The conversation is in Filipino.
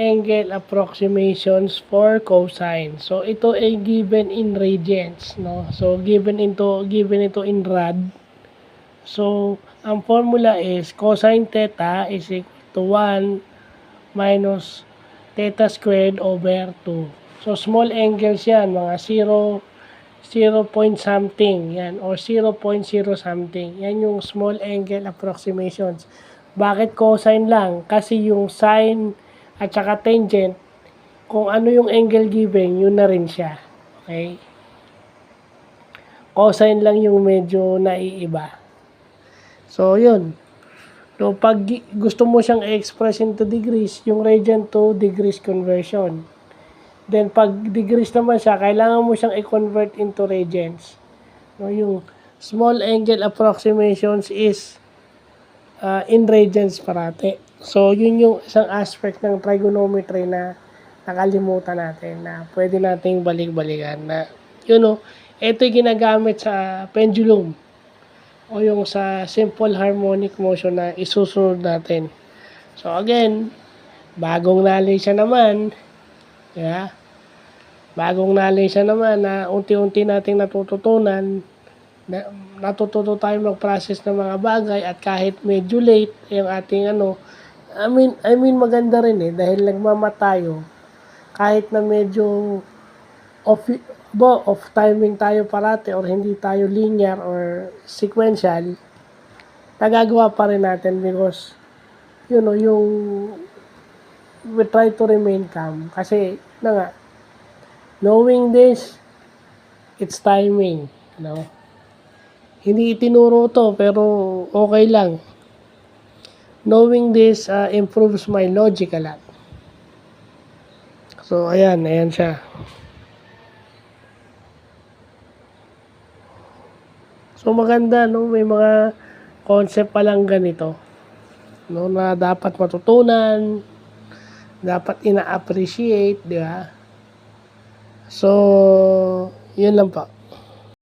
angle approximations for cosine. So, ito ay given in radians, no? So, given ito in rad. So, ang formula is cosine theta is equal to 1 minus theta squared over 2. So, small angles yan, mga 0 point something, yan, or 0.0 something. Yan yung small angle approximations. Bakit cosine lang? Kasi yung sine at saka tangent, kung ano yung angle given, yun na rin siya. Okay? Cosine lang yung medyo naiiba. So, yun. So, pag gusto mo siyang i-express into degrees, yung radian to degrees conversion. Then, pag degrees naman siya, kailangan mo siyang i-convert into radians. No, yung small angle approximations is in radians parate. So, yun yung isang aspect ng trigonometry na nakalimutan natin na pwede nating balik-balikan na, ito yung ginagamit sa pendulum o yung sa simple harmonic motion na isusunod natin. So, again, bagong knowledge siya naman. Yeah. Bagong knowledge siya naman na unti-unti nating natututunan. Natututo tayo mag-process ng mga bagay at kahit medyo late yung ating I mean maganda rin dahil nagmamatayo kahit na medyo off timing tayo parate or hindi tayo linear or sequential, nagagawa pa rin natin because yung we try to remain calm kasi knowing this, it's timing, Hindi itinuro to, pero okay lang. Knowing this improves my logic a lot. So, ayan siya. So, maganda, may mga concept pa lang ganito, na dapat matutunan, dapat ina-appreciate, di ba? So, yun lang po.